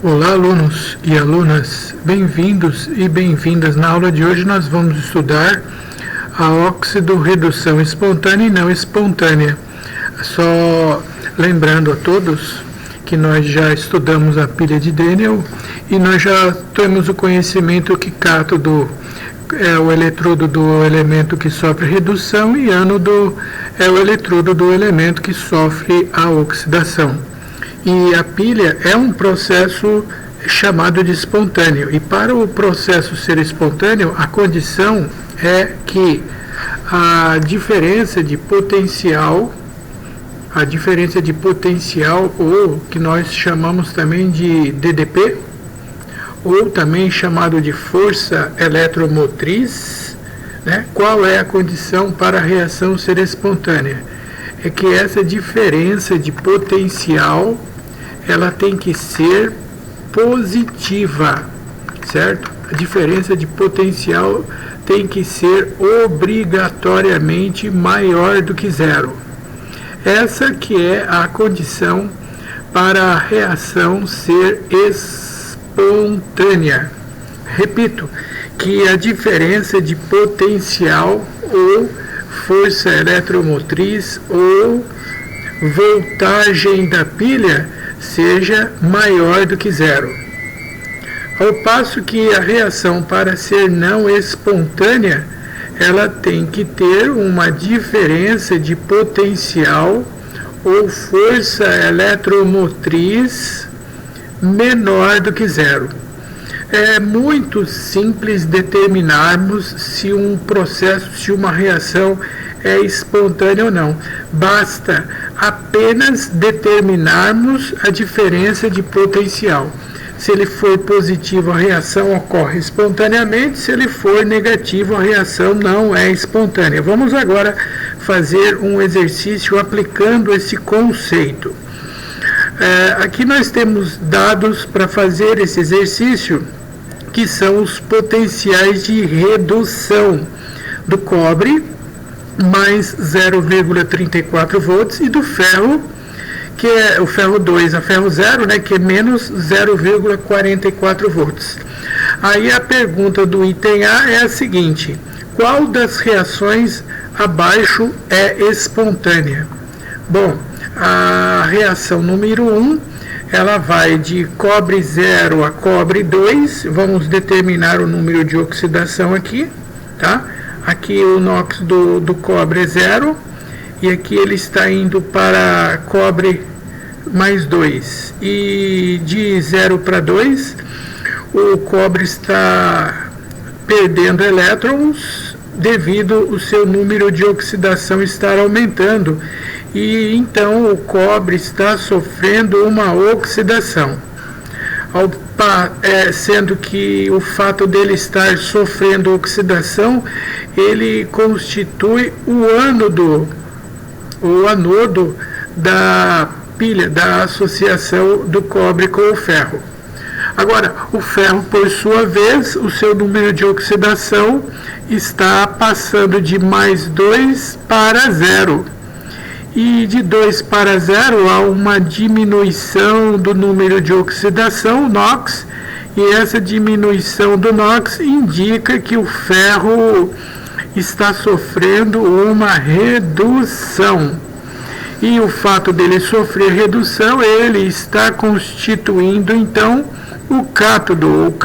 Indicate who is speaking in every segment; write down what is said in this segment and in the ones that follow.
Speaker 1: Olá, alunos e alunas, bem-vindos e bem-vindas. Na aula de hoje nós vamos estudar a óxido-redução espontânea e não espontânea. Só lembrando a todos que nós já estudamos a pilha de Daniell e nós já temos o conhecimento que cátodo é o eletrodo do elemento que sofre redução e ânodo é o eletrodo do elemento que sofre a oxidação. E a pilha é um processo chamado de espontâneo. E para o processo ser espontâneo, a condição é que a diferença de potencial, ou que nós chamamos também de DDP, ou também chamado de força eletromotriz, né? Qual é a condição para a reação ser espontânea? É que essa diferença de potencial ela tem que ser positiva, certo? A diferença de potencial tem que ser obrigatoriamente maior do que zero. Essa que é a condição para a reação ser espontânea. Repito, que a diferença de potencial ou força eletromotriz ou voltagem da pilha seja maior do que zero. Ao passo que a reação, para ser não espontânea, ela tem que ter uma diferença de potencial ou força eletromotriz menor do que zero. É muito simples determinarmos se um processo, se uma reação é espontânea ou não. Basta apenas determinarmos a diferença de potencial. Se ele for positivo, a reação ocorre espontaneamente. Se ele for negativo, a reação não é espontânea. Vamos agora fazer um exercício aplicando esse conceito. Aqui nós temos dados para fazer esse exercício, que são os potenciais de redução do cobre, mais 0,34 volts, e do ferro, que é o ferro 2 a ferro 0, né, que é menos 0,44 volts. Aí a pergunta do item A é a seguinte: qual das reações abaixo é espontânea? Bom, a reação número 1, ela vai de cobre 0 a cobre 2, vamos determinar o número de oxidação aqui, tá? Aqui o NOx do cobre é 0, e aqui ele está indo para cobre mais 2. E de 0 para 2, o cobre está perdendo elétrons devido ao seu número de oxidação estar aumentando. E então o cobre está sofrendo uma oxidação. Sendo que o fato dele estar sofrendo oxidação, ele constitui o anodo da pilha, da associação do cobre com o ferro. Agora, o ferro, por sua vez, o seu número de oxidação está passando de mais 2 para 0. E de 2 para 0 há uma diminuição do número de oxidação, NOx, e essa diminuição do NOx indica que o ferro está sofrendo uma redução. E o fato dele sofrer redução, ele está constituindo então o cátodo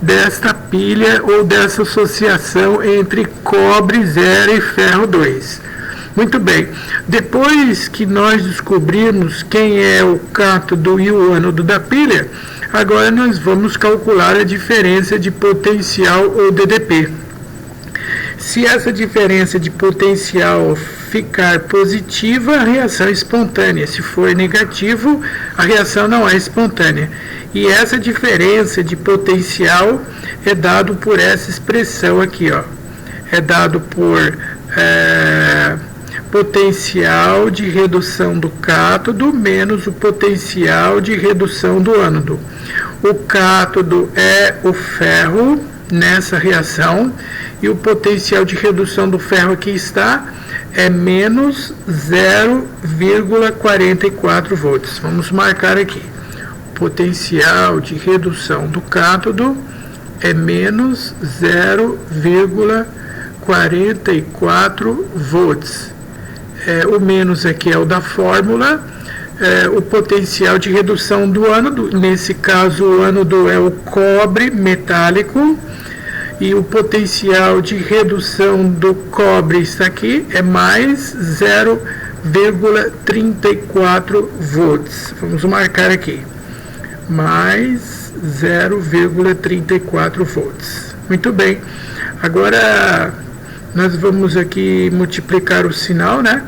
Speaker 1: desta pilha ou dessa associação entre cobre 0 e ferro 2. Muito bem, depois que nós descobrirmos quem é o cátodo e o ânodo da pilha, agora nós vamos calcular a diferença de potencial ou DDP. Se essa diferença de potencial ficar positiva, a reação é espontânea. Se for negativo, a reação não é espontânea. E essa diferença de potencial é dado por essa expressão aqui, ó. É dado por potencial de redução do cátodo menos o potencial de redução do ânodo. O cátodo é o ferro nessa reação e o potencial de redução do ferro aqui está é menos 0,44 volts. Vamos marcar aqui. potencial de redução do cátodo é menos 0,44 volts. O menos aqui é o da fórmula. O potencial de redução do ânodo, nesse caso o ânodo é o cobre metálico, e o potencial de redução do cobre, isso aqui, é mais 0,34 volts. Vamos marcar aqui, mais 0,34 volts. Muito bem, agora nós vamos aqui multiplicar o sinal, né?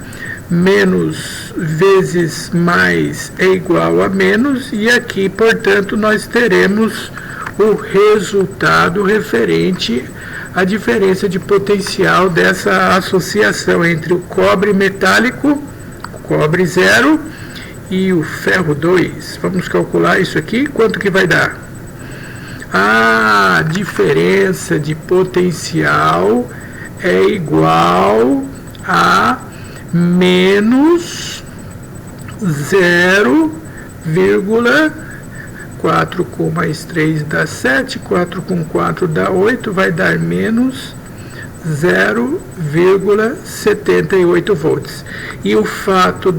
Speaker 1: Menos vezes mais é igual a menos, e aqui, portanto, nós teremos o resultado referente à diferença de potencial dessa associação entre o cobre metálico, cobre 0, e o ferro 2. Vamos calcular isso aqui, quanto que vai dar? A diferença de potencial é igual a menos 0,4 com mais 3 dá 7, 4 com 4 dá 8, vai dar menos 0,78 volts. E o fato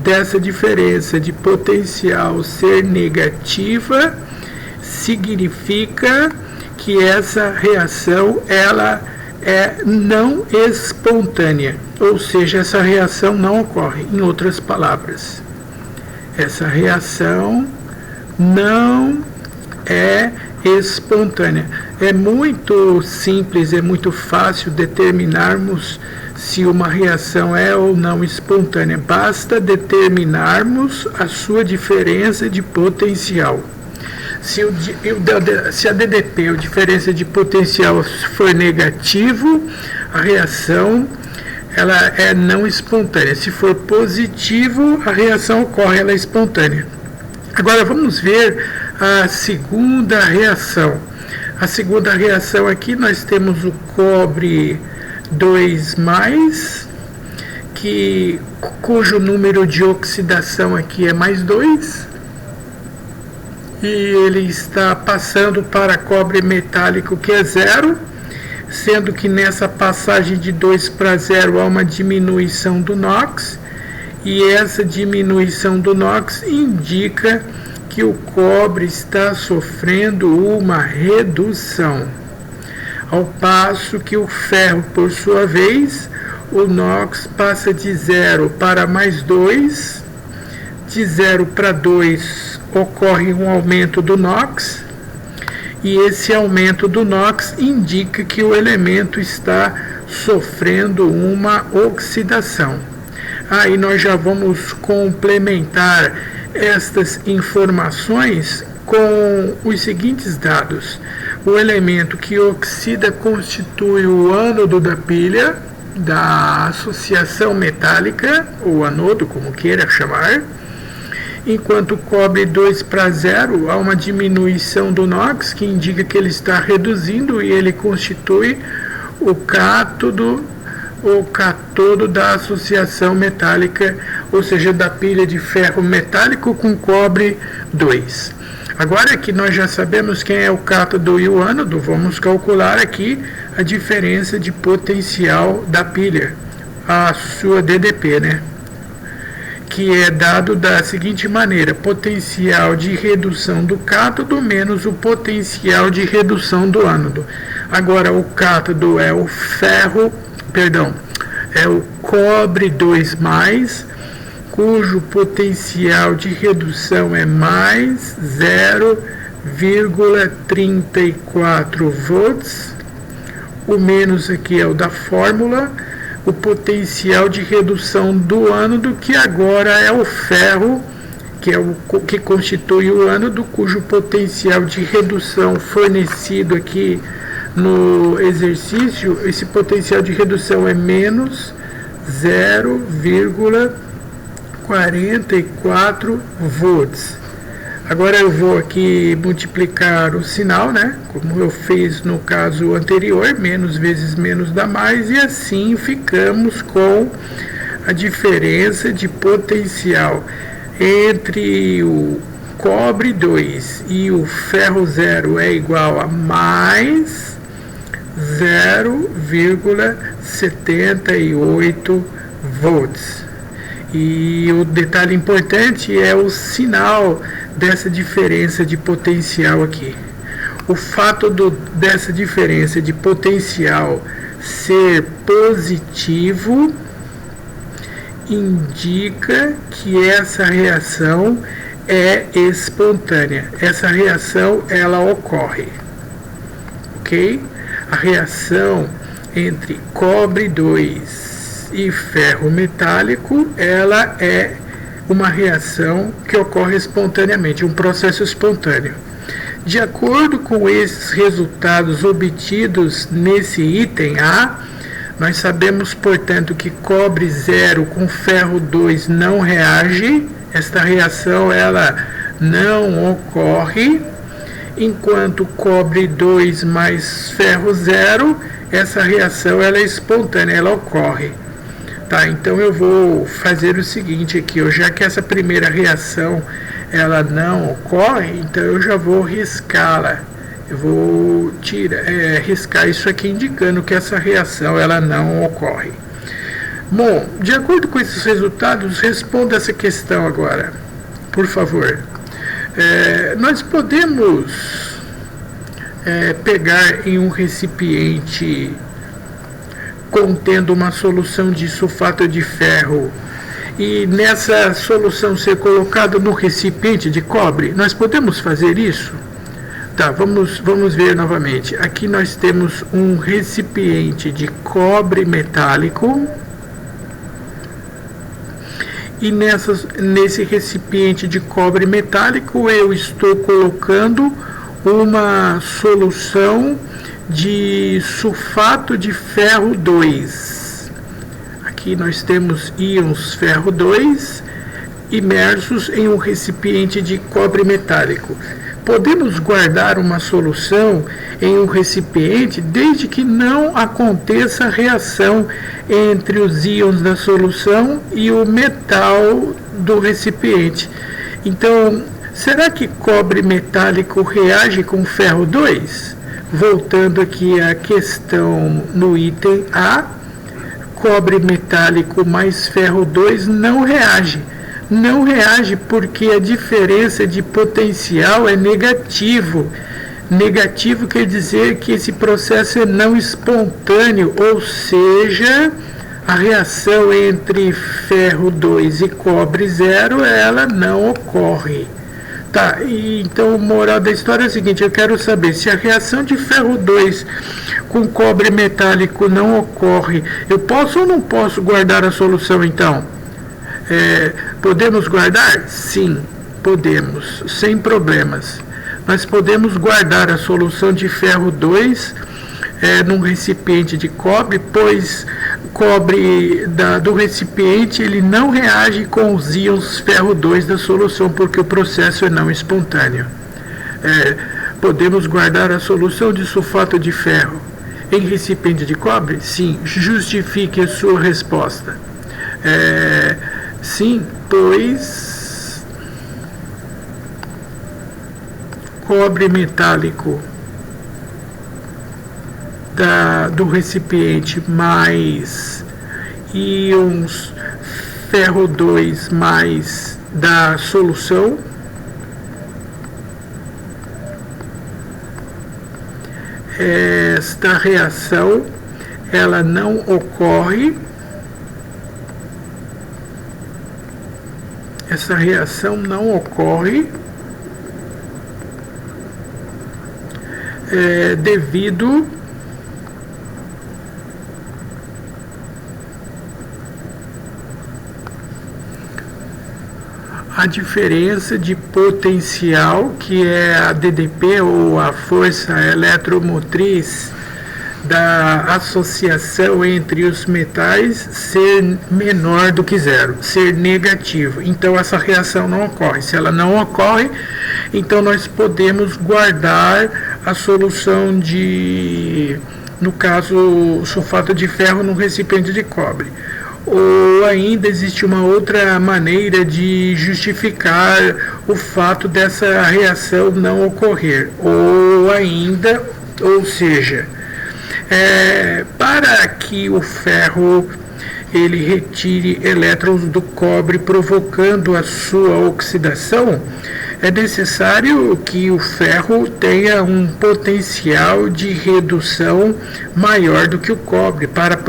Speaker 1: dessa diferença de potencial ser negativa significa que essa reação ela é não espontânea, ou seja, essa reação não ocorre. Em outras palavras, essa reação não é espontânea. É muito simples, é muito fácil determinarmos se uma reação é ou não espontânea. Basta determinarmos a sua diferença de potencial. Se a DDP, a diferença de potencial, for negativo, a reação ela é não espontânea. Se for positivo, a reação ocorre, ela é espontânea. Agora vamos ver a segunda reação. A segunda reação aqui nós temos o cobre 2+, cujo número de oxidação aqui é mais 2. E ele está passando para cobre metálico, que é 0, sendo que nessa passagem de 2 para 0 há uma diminuição do NOx, e essa diminuição do NOx indica que o cobre está sofrendo uma redução, ao passo que o ferro, por sua vez, o NOx passa de 0 para mais 2, de 0 para 2 ocorre um aumento do NOx, e esse aumento do NOx indica que o elemento está sofrendo uma oxidação. Aí nós já vamos complementar estas informações com os seguintes dados. O elemento que oxida constitui o ânodo da pilha, da associação metálica, ou anodo, como queira chamar. Enquanto o cobre 2 para 0, há uma diminuição do NOx, que indica que ele está reduzindo, e ele constitui o cátodo da associação metálica, ou seja, da pilha de ferro metálico com cobre 2. Agora que nós já sabemos quem é o cátodo e o ânodo, vamos calcular aqui a diferença de potencial da pilha, a sua DDP, né? Que é dado da seguinte maneira: potencial de redução do cátodo menos o potencial de redução do ânodo. Agora, o cátodo é o é o cobre 2+, cujo potencial de redução é mais 0,34 volts. O menos aqui é o da fórmula. O potencial de redução do ânodo, que agora é o ferro, que constitui o ânodo, cujo potencial de redução fornecido aqui no exercício, esse potencial de redução é menos 0,44 volts. Agora eu vou aqui multiplicar o sinal, né? Como eu fiz no caso anterior, menos vezes menos dá mais, e assim ficamos com a diferença de potencial entre o cobre 2 e o ferro 0 é igual a mais 0,78 volts. E o detalhe importante é o sinal dessa diferença de potencial aqui. O fato dessa diferença de potencial ser positivo indica que essa reação é espontânea. Essa reação ela ocorre, ok? A reação entre cobre 2 e ferro metálico, ela é uma reação que ocorre espontaneamente, um processo espontâneo. De acordo com esses resultados obtidos nesse item A, nós sabemos, portanto, que cobre 0 com ferro 2 não reage. Esta reação ela não ocorre, enquanto cobre 2 mais ferro 0, essa reação ela é espontânea, ela ocorre. Tá, então eu vou fazer o seguinte aqui, já que essa primeira reação ela não ocorre, então eu já vou riscá-la. Eu vou riscar isso aqui indicando que essa reação ela não ocorre. Bom, de acordo com esses resultados, responda essa questão agora, por favor. Nós podemos pegar em um recipiente contendo uma solução de sulfato de ferro e nessa solução ser colocada no recipiente de cobre? Nós podemos fazer isso? Tá, vamos ver novamente. Aqui nós temos um recipiente de cobre metálico e nesse recipiente de cobre metálico eu estou colocando uma solução de sulfato de ferro 2. Aqui nós temos íons ferro 2 imersos em um recipiente de cobre metálico. Podemos guardar uma solução em um recipiente desde que não aconteça reação entre os íons da solução e o metal do recipiente. Então, será que cobre metálico reage com ferro 2? Voltando aqui à questão no item A, cobre metálico mais ferro 2 não reage. Não reage porque a diferença de potencial é negativo. Negativo quer dizer que esse processo é não espontâneo, ou seja, a reação entre ferro 2 e cobre 0, ela não ocorre. Tá, então, moral da história é o seguinte, eu quero saber se a reação de ferro 2 com cobre metálico não ocorre, eu posso ou não posso guardar a solução então? Podemos guardar? Sim, podemos, sem problemas. Nós podemos guardar a solução de ferro 2 num recipiente de cobre, pois cobre do recipiente ele não reage com os íons ferro 2 da solução, porque o processo é não espontâneo. Podemos guardar a solução de sulfato de ferro em recipiente de cobre? Sim, justifique a sua resposta. Sim, pois cobre metálico do recipiente mais íons ferro 2 mais da solução esta reação ela não ocorre. Essa reação não ocorre devido à diferença de potencial, que é a DDP, ou a força eletromotriz da associação entre os metais, ser menor do que zero, ser negativo. Então essa reação não ocorre. Se ela não ocorre, então nós podemos guardar a solução de, no caso, sulfato de ferro no recipiente de cobre. Ou ainda existe uma outra maneira de justificar o fato dessa reação não ocorrer. Ou seja, para que o ferro ele retire elétrons do cobre, provocando a sua oxidação, é necessário que o ferro tenha um potencial de redução maior do que o cobre para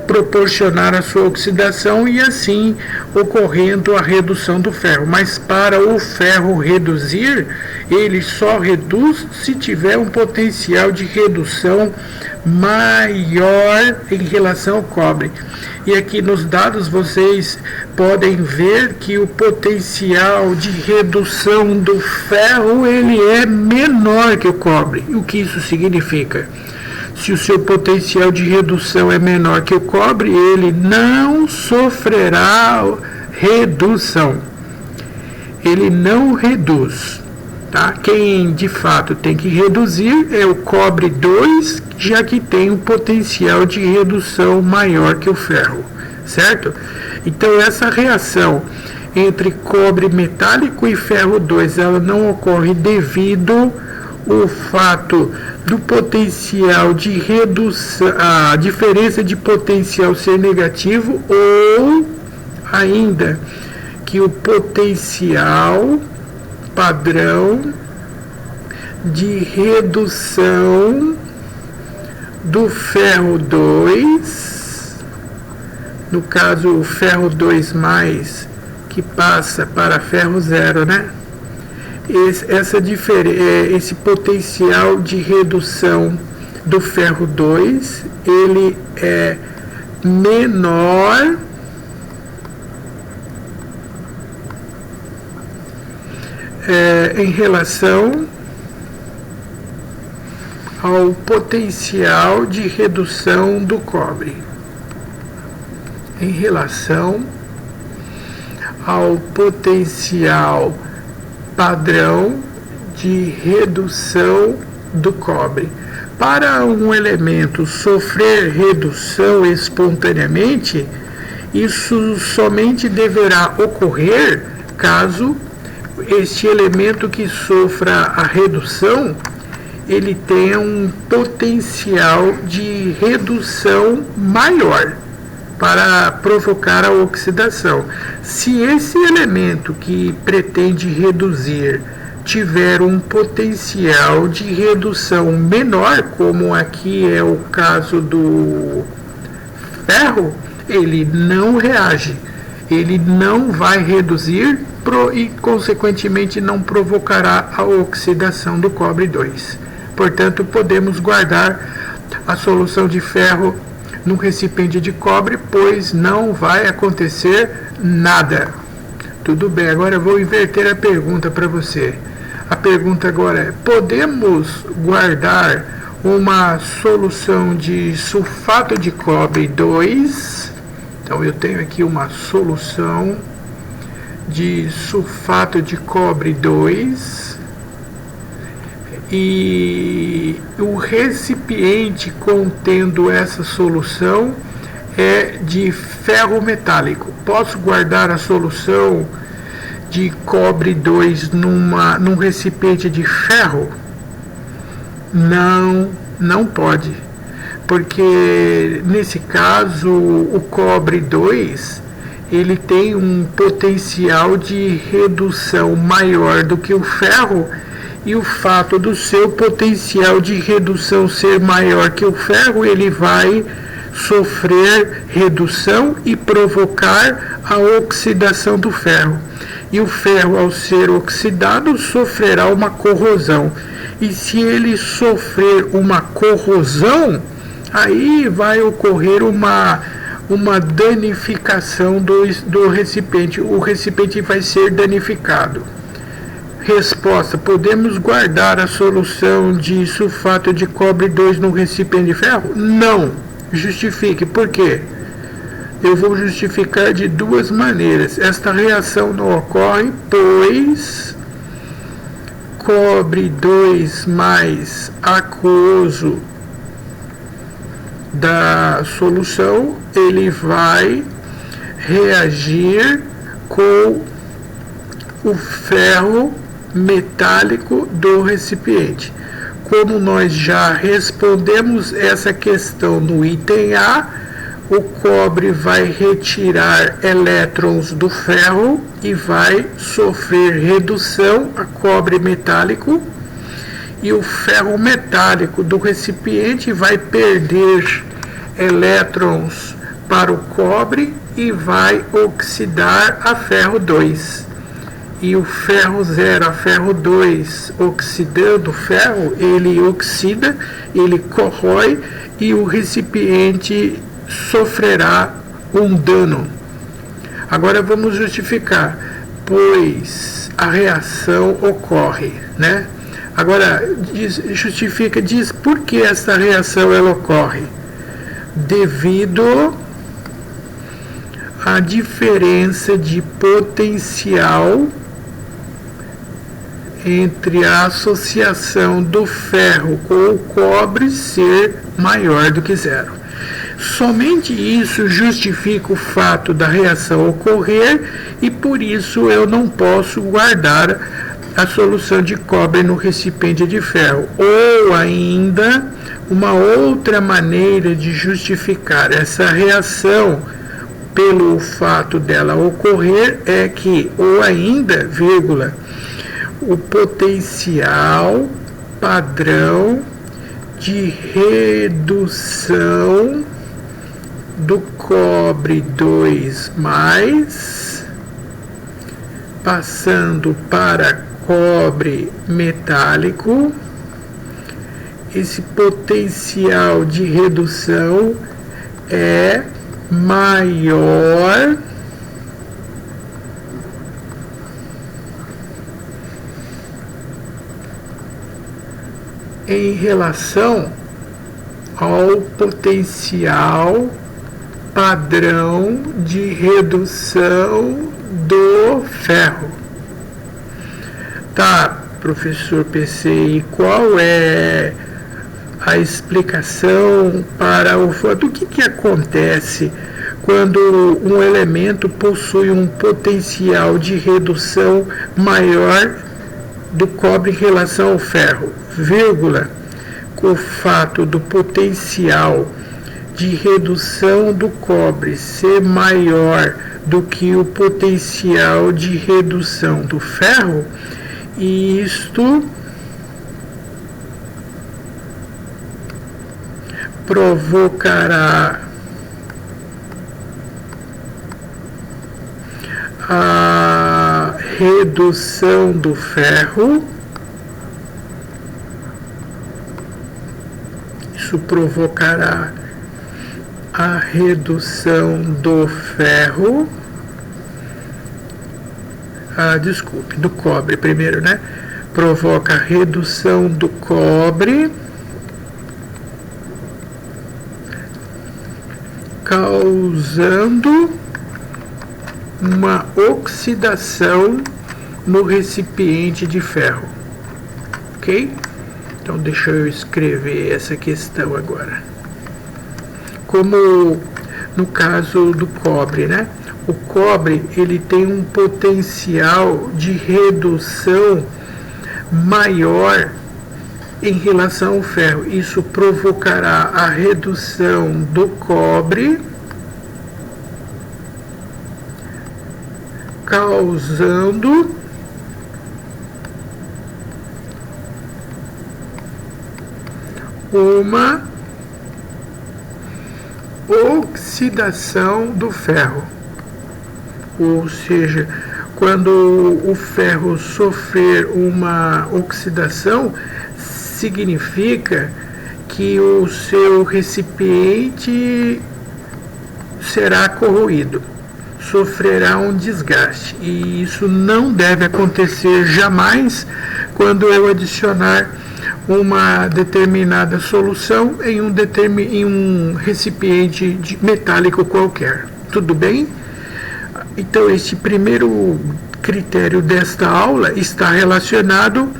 Speaker 1: proporcionar a sua oxidação e assim ocorrendo a redução do ferro. Mas para o ferro reduzir, ele só reduz se tiver um potencial de redução maior em relação ao cobre. E aqui nos dados vocês podem ver que o potencial de redução do ferro ele é menor que o cobre. O que isso significa? Se o seu potencial de redução é menor que o cobre, ele não sofrerá redução. Ele não reduz. Tá? Quem de fato tem que reduzir é o cobre 2, já que tem um potencial de redução maior que o ferro, certo? Então essa reação entre cobre metálico e ferro 2, ela não ocorre devido ao fato do potencial de redução, a diferença de potencial ser negativo, ou ainda que o potencial padrão de redução do ferro 2, no caso o ferro 2+, que passa para ferro 0, né? Esse potencial de redução do ferro 2, ele é menor em relação ao potencial de redução do cobre, em relação ao potencial padrão de redução do cobre. Para um elemento sofrer redução espontaneamente, isso somente deverá ocorrer caso este elemento que sofra a redução ele tenha um potencial de redução maior para provocar a oxidação. Se esse elemento que pretende reduzir tiver um potencial de redução menor, como aqui é o caso do ferro, ele não reage, ele não vai reduzir e consequentemente não provocará a oxidação do cobre 2. Portanto, podemos guardar a solução de ferro no recipiente de cobre, pois não vai acontecer nada. Tudo bem, agora eu vou inverter a pergunta para você. A pergunta agora é: podemos guardar uma solução de sulfato de cobre 2? Então eu tenho aqui uma solução de sulfato de cobre 2 e o recipiente contendo essa solução é de ferro metálico. Posso guardar a solução de cobre 2 num recipiente de ferro? Não pode, porque nesse caso o cobre 2 ele tem um potencial de redução maior do que o ferro, e o fato do seu potencial de redução ser maior que o ferro, ele vai sofrer redução e provocar a oxidação do ferro. E o ferro, ao ser oxidado, sofrerá uma corrosão. E se ele sofrer uma corrosão, aí vai ocorrer uma danificação do recipiente. O recipiente vai ser danificado. Resposta: podemos guardar a solução de sulfato de cobre 2 no recipiente de ferro? Não. Justifique. Por quê? Eu vou justificar de duas maneiras. Esta reação não ocorre, pois cobre 2 mais aquoso da solução, ele vai reagir com o ferro metálico do recipiente. Como nós já respondemos essa questão no item A, o cobre vai retirar elétrons do ferro e vai sofrer redução a cobre metálico, e o ferro metálico do recipiente vai perder elétrons para o cobre e vai oxidar a ferro 2. E o ferro 0 a ferro 2 oxidando o ferro, ele oxida, ele corrói e o recipiente sofrerá um dano. Agora vamos justificar, pois a reação ocorre, né? Agora justifica, diz por que essa reação ela ocorre? Devido à diferença de potencial entre a associação do ferro com o cobre ser maior do que zero. Somente isso justifica o fato da reação ocorrer e por isso eu não posso guardar a solução de cobre no recipiente de ferro. Ou ainda, uma outra maneira de justificar essa reação pelo fato dela ocorrer é que, ou ainda, vírgula, o potencial padrão de redução do cobre 2+, passando para cobre metálico, esse potencial de redução é maior em relação ao potencial padrão de redução do ferro. Tá, professor PC, e qual é a explicação para o do que acontece quando um elemento possui um potencial de redução maior do cobre em relação ao ferro, vírgula, com o fato do potencial de redução do cobre ser maior do que o potencial de redução do ferro, e isto provocará a redução do ferro. Isso provocará a redução do ferro. Desculpe, do cobre primeiro, né? Provoca a redução do cobre, causando uma oxidação no recipiente de ferro. Ok? Então deixa eu escrever essa questão agora. Como no caso do cobre, né? O cobre, ele tem um potencial de redução maior em relação ao ferro. Isso provocará a redução do cobre, causando uma oxidação do ferro. Ou seja, quando o ferro sofrer uma oxidação, significa que o seu recipiente será corroído, sofrerá um desgaste. E isso não deve acontecer jamais quando eu adicionar uma determinada solução em um recipiente metálico qualquer. Tudo bem? Então, este primeiro critério desta aula está relacionado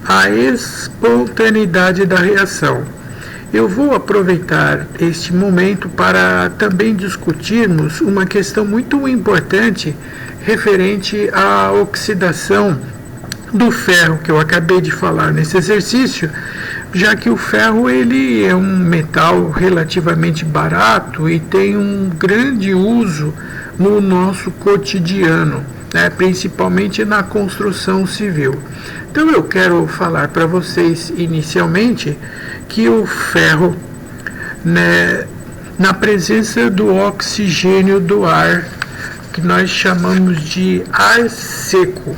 Speaker 1: à espontaneidade da reação. Eu vou aproveitar este momento para também discutirmos uma questão muito importante referente à oxidação do ferro, que eu acabei de falar nesse exercício, já que o ferro ele é um metal relativamente barato e tem um grande uso no nosso cotidiano, né, principalmente na construção civil. Então eu quero falar para vocês inicialmente que o ferro, né, na presença do oxigênio do ar, que nós chamamos de ar seco,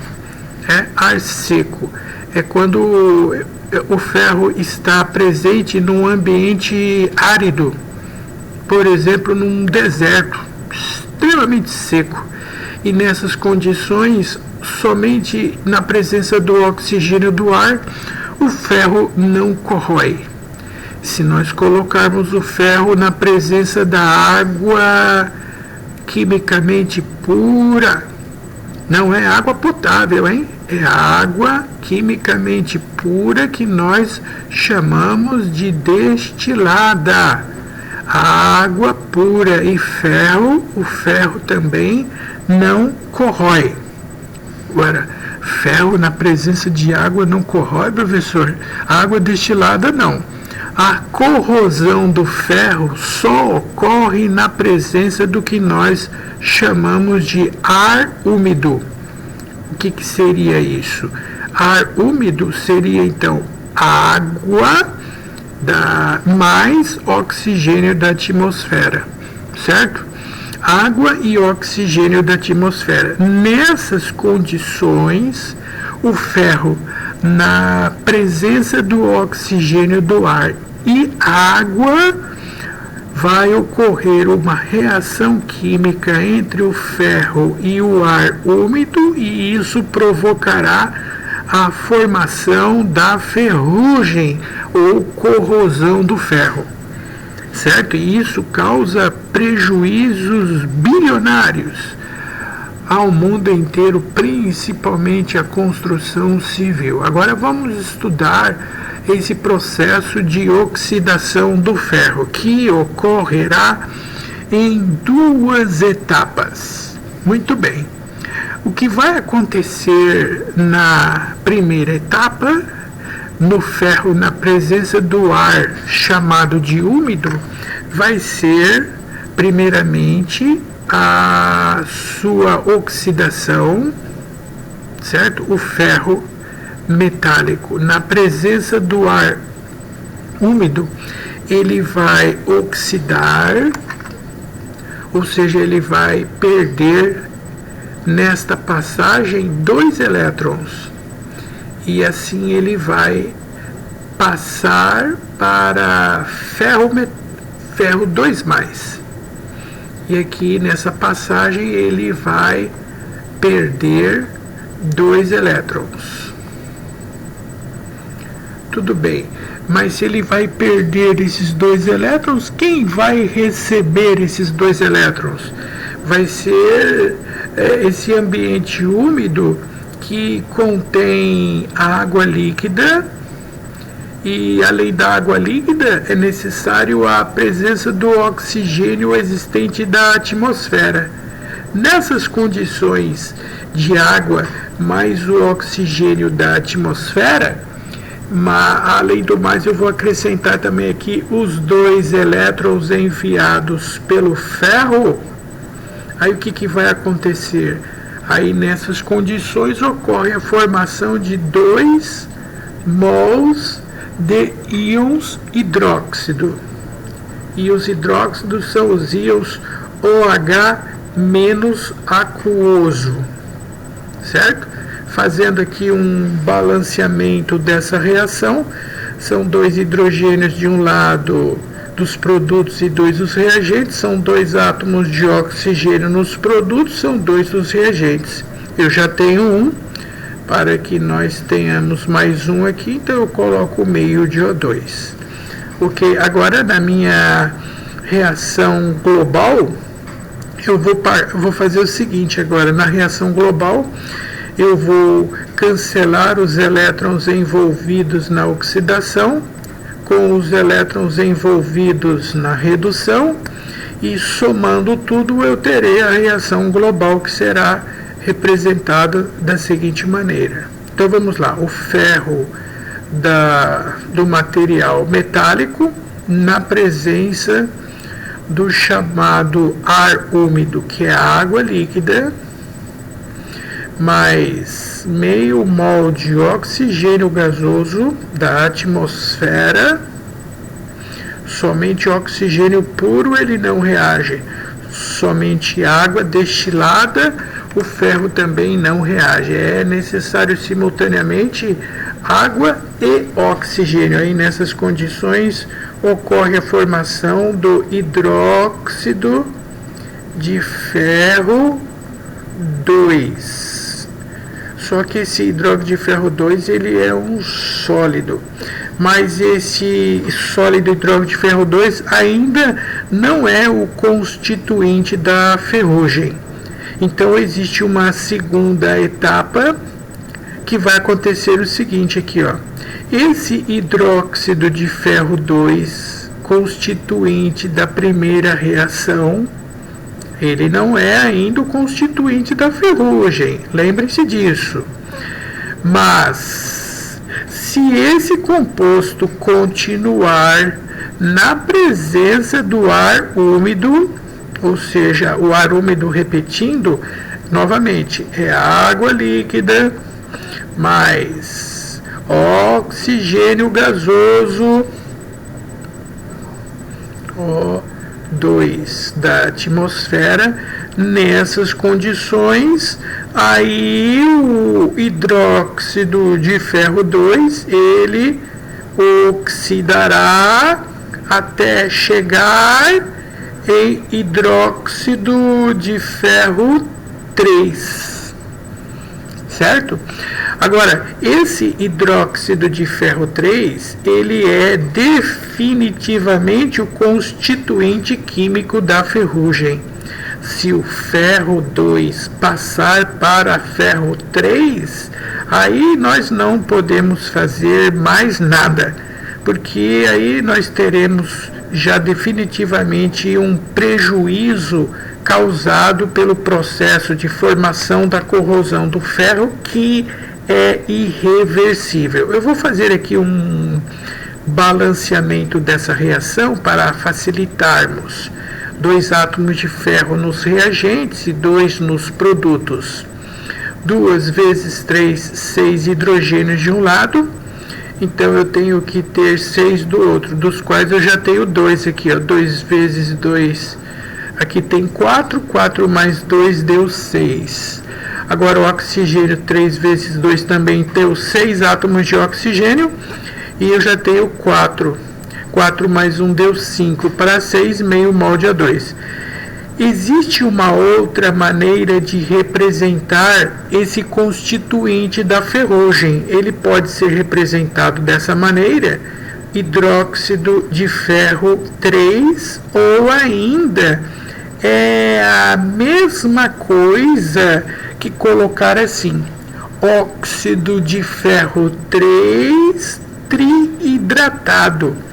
Speaker 1: ar seco, é quando o ferro está presente num ambiente árido, por exemplo, num deserto extremamente seco. E nessas condições, somente na presença do oxigênio do ar, o ferro não corrói. Se nós colocarmos o ferro na presença da água quimicamente pura, não é água potável, hein? É água quimicamente pura que nós chamamos de destilada. A água pura e ferro, o ferro também não corrói. Agora, ferro na presença de água não corrói, professor? Água destilada não. A corrosão do ferro só ocorre na presença do que nós chamamos de ar úmido. O que seria isso? Ar úmido seria então água mais oxigênio da atmosfera, certo? Água e oxigênio da atmosfera. Nessas condições, o ferro, na presença do oxigênio do ar e água, vai ocorrer uma reação química entre o ferro e o ar úmido, e isso provocará a formação da ferrugem ou corrosão do ferro, certo? E isso causa prejuízos bilionários ao mundo inteiro, principalmente à construção civil. Agora vamos estudar esse processo de oxidação do ferro, que ocorrerá em duas etapas. Muito bem. O que vai acontecer na primeira etapa, no ferro na presença do ar chamado de úmido, vai ser, primeiramente, a sua oxidação, certo? O ferro metálico, na presença do ar úmido, ele vai oxidar, ou seja, ele vai perder nesta passagem 2 elétrons, e assim ele vai passar para ferro 2+. E aqui nessa passagem ele vai perder 2 elétrons. Tudo bem, mas se ele vai perder esses 2 elétrons, quem vai receber esses 2 elétrons? Vai ser esse ambiente úmido que contém água líquida, e além da água líquida é necessário a presença do oxigênio existente da atmosfera. Nessas condições de água mais o oxigênio da atmosfera, além do mais, eu vou acrescentar também aqui os 2 elétrons enviados pelo ferro. Aí o que vai acontecer? Aí nessas condições ocorre a formação de 2 mols de íons hidróxido. E os hidróxidos são os íons OH menos aquoso, certo? Fazendo aqui um balanceamento dessa reação, são 2 hidrogênios de um lado dos produtos e 2 dos reagentes, são 2 átomos de oxigênio nos produtos, são 2 dos reagentes. Eu já tenho um, para que nós tenhamos mais um aqui, então eu coloco meio de O2. Ok, agora na minha reação global, eu vou fazer o seguinte agora, na reação global, eu vou cancelar os elétrons envolvidos na oxidação, com os elétrons envolvidos na redução, e somando tudo eu terei a reação global, que será representada da seguinte maneira. Então vamos lá, o ferro do material metálico na presença do chamado ar úmido, que é a água líquida, mais meio mol de oxigênio gasoso da atmosfera. Somente oxigênio puro ele não reage, somente água destilada o ferro também não reage. É necessário simultaneamente água e oxigênio. Aí nessas condições ocorre a formação do hidróxido de ferro 2. Só que esse hidróxido de ferro 2 ele é um sólido, mas esse sólido hidróxido de ferro 2 ainda não é o constituinte da ferrugem. Então existe uma segunda etapa que vai acontecer o seguinte aqui, ó. Esse hidróxido de ferro 2, constituinte da primeira reação, ele não é ainda o constituinte da ferrugem, lembrem-se disso. Mas, se esse composto continuar na presença do ar úmido, ou seja, o ar úmido, repetindo, novamente, é água líquida mais oxigênio gasoso O2 da atmosfera. Nessas condições, aí o hidróxido de ferro 2, ele oxidará até chegar em hidróxido de ferro 3, certo? Agora, esse hidróxido de ferro 3, ele é definitivamente o constituinte químico da ferrugem. Se o ferro 2 passar para ferro 3, aí nós não podemos fazer mais nada, porque aí nós teremos já definitivamente um prejuízo causado pelo processo de formação da corrosão do ferro, que é irreversível. Eu vou fazer aqui um balanceamento dessa reação para facilitarmos. 2 átomos de ferro nos reagentes e 2 nos produtos. 2 vezes 3, 6 hidrogênios de um lado. Então eu tenho que ter 6 do outro, dos quais eu já tenho 2 aqui, ó. 2 vezes 2, aqui tem 4, 4 mais 2 deu 6. Agora o oxigênio, 3 vezes 2 também deu 6 átomos de oxigênio, e eu já tenho 4. 4 mais 1 deu 5, para 6, meio mol de O2. Existe uma outra maneira de representar esse constituinte da ferrugem. Ele pode ser representado dessa maneira, hidróxido de ferro 3, ou ainda é a mesma coisa que colocar assim, óxido de ferro 3 triidratado.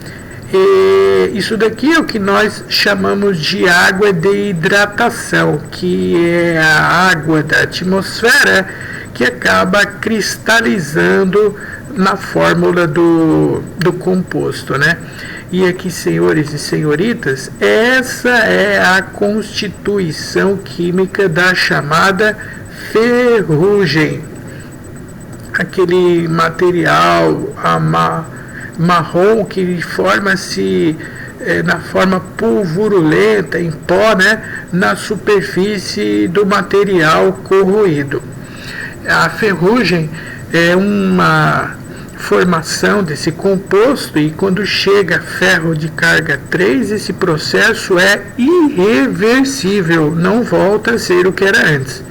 Speaker 1: Isso daqui é o que nós chamamos de água de hidratação, que é a água da atmosfera que acaba cristalizando na fórmula do composto, né? E aqui, senhores e senhoritas, essa é a constituição química da chamada ferrugem. Aquele material marrom que forma-se na forma pulvurulenta, em pó, né, na superfície do material corroído. A ferrugem é uma formação desse composto, e quando chega ferro de carga 3, esse processo é irreversível, não volta a ser o que era antes.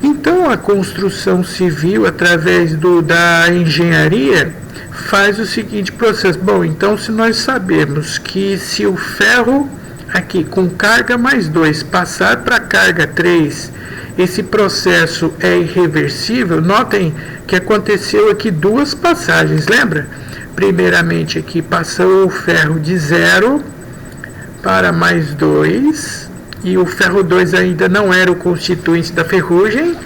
Speaker 1: Então a construção civil, através da engenharia, faz o seguinte processo. Bom, então se nós sabemos que se o ferro aqui com carga mais 2 passar para carga 3, esse processo é irreversível. Notem que aconteceu aqui 2 passagens, lembra? primeiramente aqui passou o ferro de 0 para mais 2, e o ferro 2 ainda não era o constituinte da ferrugem,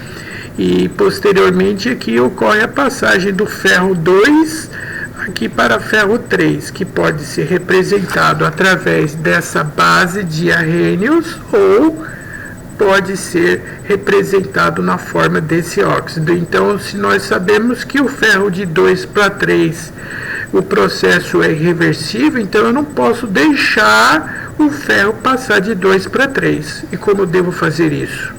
Speaker 1: e posteriormente aqui ocorre a passagem do ferro 2 aqui para ferro 3, que pode ser representado através dessa base de arrênios ou pode ser representado na forma desse óxido. Então, se nós sabemos que o ferro de 2 para 3, o processo é irreversível, então eu não posso deixar o ferro passar de 2 para 3. E como eu devo fazer isso?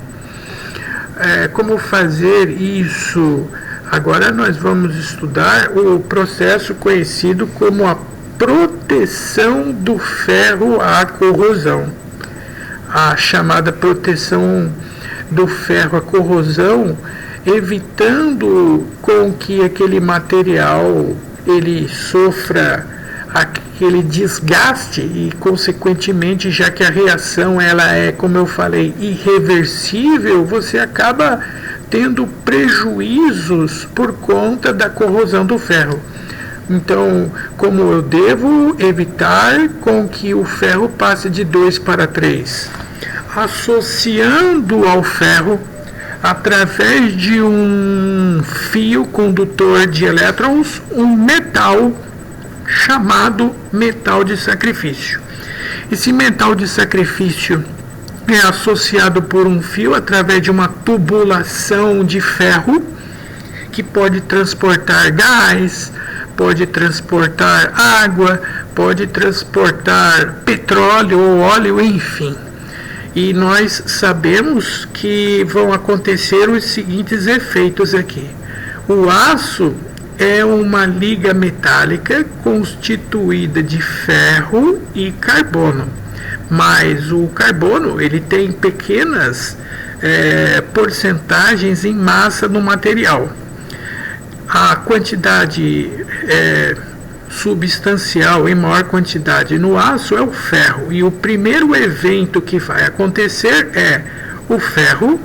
Speaker 1: Como fazer isso? Agora nós vamos estudar o processo conhecido como a proteção do ferro à corrosão. A chamada proteção do ferro à corrosão, evitando com que aquele material ele sofra aquele desgaste e, consequentemente, já que a reação ela é, como eu falei, irreversível, você acaba tendo prejuízos por conta da corrosão do ferro. Então, como eu devo evitar com que o ferro passe de 2 para 3? Associando ao ferro, através de um fio condutor de elétrons, um metal chamado metal de sacrifício. Esse metal de sacrifício é associado por um fio através de uma tubulação de ferro que pode transportar gás, pode transportar água, pode transportar petróleo ou óleo, enfim. E nós sabemos que vão acontecer os seguintes efeitos aqui. O aço é uma liga metálica constituída de ferro e carbono, mas o carbono ele tem pequenas porcentagens em massa no material. A quantidade substancial em maior quantidade no aço é o ferro, e o primeiro evento que vai acontecer é o ferro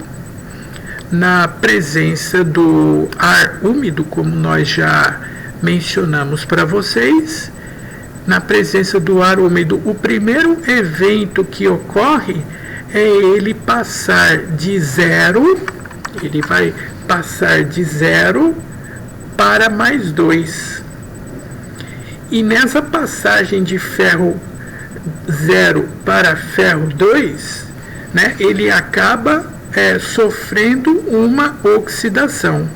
Speaker 1: na presença do ar úmido, como nós já mencionamos para vocês. Na presença do ar úmido, o primeiro evento que ocorre é ele passar de 0, ele vai passar de 0 para mais 2. E nessa passagem de ferro 0 para ferro 2, né, ele acaba sofrendo uma oxidação.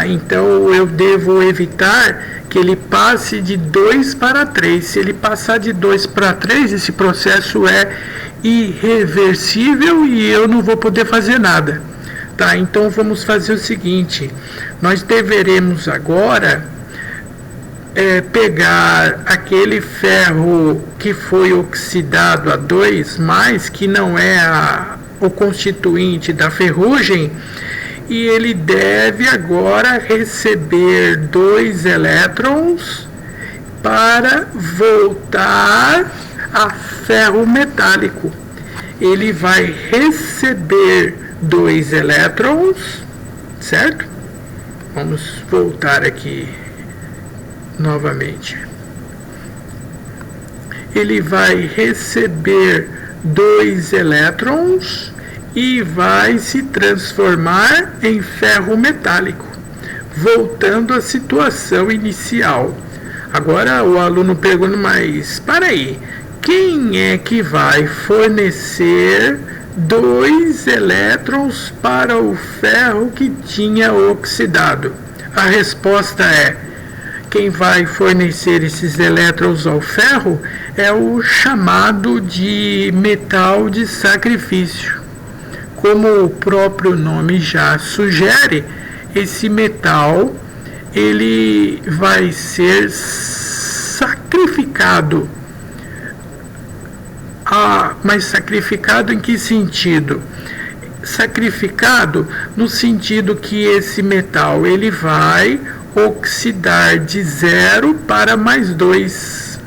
Speaker 1: Então eu devo evitar que ele passe de 2 para 3. Se ele passar de 2 para 3, esse processo é irreversível e eu não vou poder fazer nada. Tá, então vamos fazer o seguinte: nós deveremos agora pegar aquele ferro que foi oxidado a 2+, que não é o constituinte da ferrugem, e ele deve agora receber 2 elétrons para voltar a ferro metálico. Ele vai receber 2 elétrons, certo? Vamos voltar aqui novamente. Ele vai receber 2 elétrons e vai se transformar em ferro metálico, voltando à situação inicial. Agora o aluno pergunta, mas para aí, quem é que vai fornecer 2 elétrons para o ferro que tinha oxidado? A resposta é: quem vai fornecer esses elétrons ao ferro é o chamado de metal de sacrifício. Como o próprio nome já sugere, esse metal ele vai ser sacrificado. Mas sacrificado em que sentido? Sacrificado no sentido que esse metal ele vai oxidar de 0 para mais 2.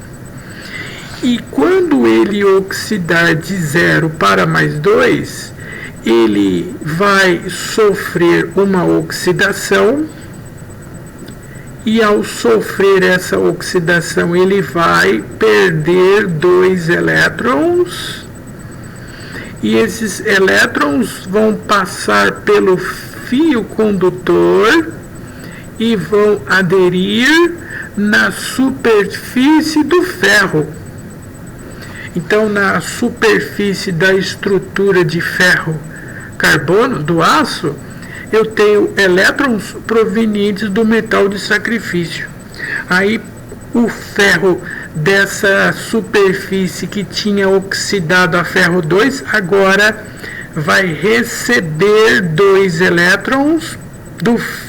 Speaker 1: E quando ele oxidar de 0 para mais 2, ele vai sofrer uma oxidação e ao sofrer essa oxidação ele vai perder 2 elétrons, e esses elétrons vão passar pelo fio condutor e vão aderir na superfície do ferro. Então, na superfície da estrutura de ferro carbono, do aço, eu tenho elétrons provenientes do metal de sacrifício. Aí o ferro dessa superfície que tinha oxidado a ferro 2, agora vai receber 2 elétrons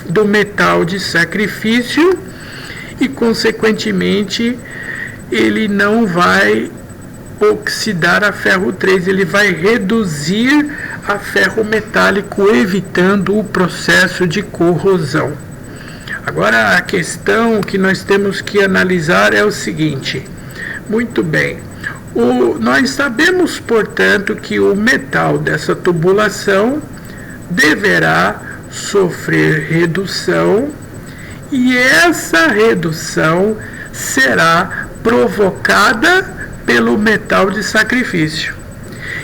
Speaker 1: do metal de sacrifício e, consequentemente, ele não vai oxidar a ferro 3, ele vai reduzir a ferro metálico, evitando o processo de corrosão. Agora, a questão que nós temos que analisar é o seguinte: muito bem, nós sabemos, portanto, que o metal dessa tubulação deverá sofrer redução, e essa redução será provocada pelo metal de sacrifício.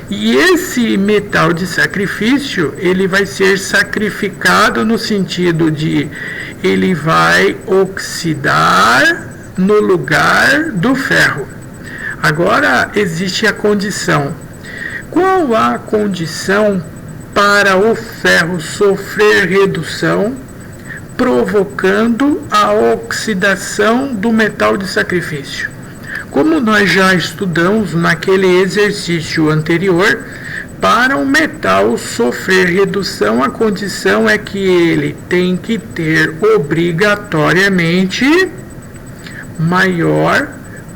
Speaker 1: E esse metal de sacrifício, ele vai ser sacrificado no sentido de ele vai oxidar no lugar do ferro. Agora existe a condição. Qual a condição para o ferro sofrer redução, provocando a oxidação do metal de sacrifício? Como nós já estudamos naquele exercício anterior, para o metal sofrer redução, a condição é que ele tem que ter obrigatoriamente maior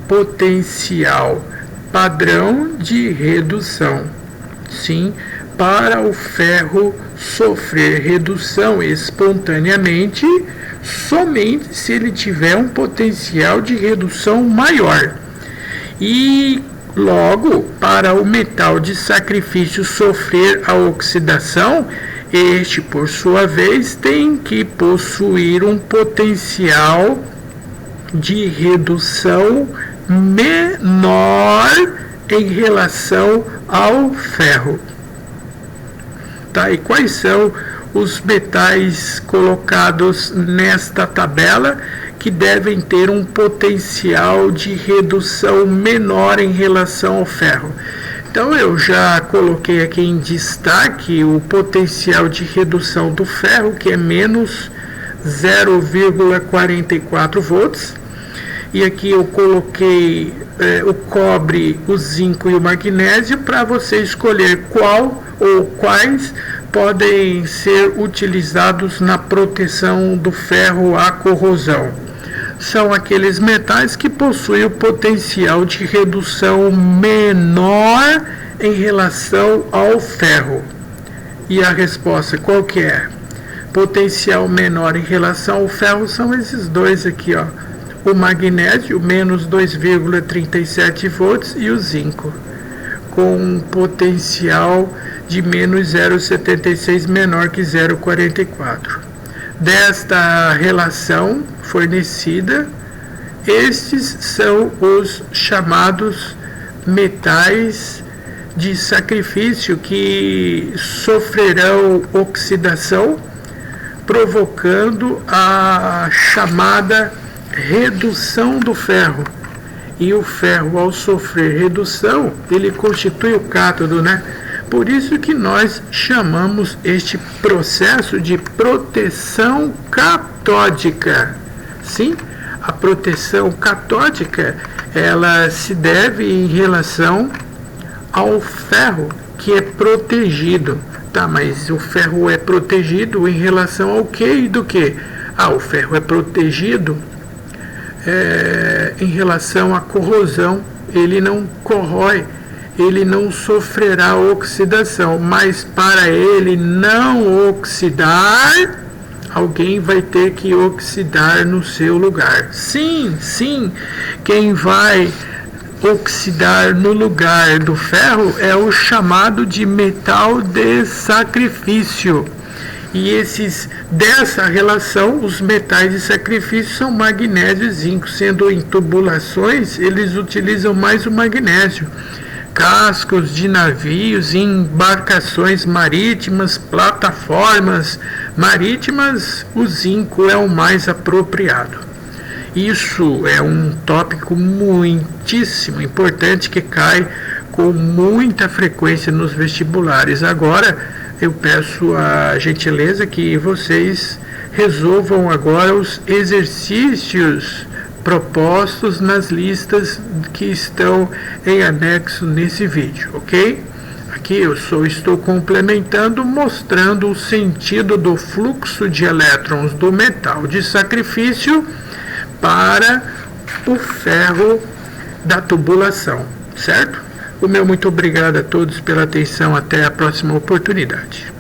Speaker 1: potencial padrão de redução. Sim, para o ferro sofrer redução espontaneamente, somente se ele tiver um potencial de redução maior. E logo, para o metal de sacrifício sofrer a oxidação, este, por sua vez, tem que possuir um potencial de redução menor em relação ao ferro. Tá? E quais são os metais colocados nesta tabela que devem ter um potencial de redução menor em relação ao ferro? Então eu já coloquei aqui em destaque o potencial de redução do ferro, que é menos 0,44 volts, e aqui eu coloquei o cobre, o zinco e o magnésio para você escolher qual ou quais podem ser utilizados na proteção do ferro à corrosão. São aqueles metais que possuem o potencial de redução menor em relação ao ferro. E a resposta qual que é? Potencial menor em relação ao ferro são esses dois aqui, ó. O magnésio, menos 2,37 volts, e o zinco, com um potencial de menos 0,76 menor que 0,44. Desta relação fornecida, estes são os chamados metais de sacrifício que sofrerão oxidação, provocando a chamada redução do ferro. E o ferro, ao sofrer redução, ele constitui o cátodo, né? Por isso que nós chamamos este processo de proteção catódica. Sim, a proteção catódica, ela se deve em relação ao ferro que é protegido. Tá, mas o ferro é protegido em relação ao que e do que? O ferro é protegido em relação à corrosão. Ele não corrói, ele não sofrerá oxidação, mas para ele não oxidar, alguém vai ter que oxidar no seu lugar. Sim, quem vai oxidar no lugar do ferro é o chamado de metal de sacrifício. E dessa relação, os metais de sacrifício são magnésio e zinco, sendo em tubulações, eles utilizam mais o magnésio. Cascos de navios, embarcações marítimas, plataformas marítimas, o zinco é o mais apropriado. Isso é um tópico muitíssimo importante que cai com muita frequência nos vestibulares. Agora, eu peço a gentileza que vocês resolvam agora os exercícios propostos nas listas que estão em anexo nesse vídeo, ok? Aqui eu só estou complementando, mostrando o sentido do fluxo de elétrons do metal de sacrifício para o ferro da tubulação, certo? O meu muito obrigado a todos pela atenção. Até a próxima oportunidade.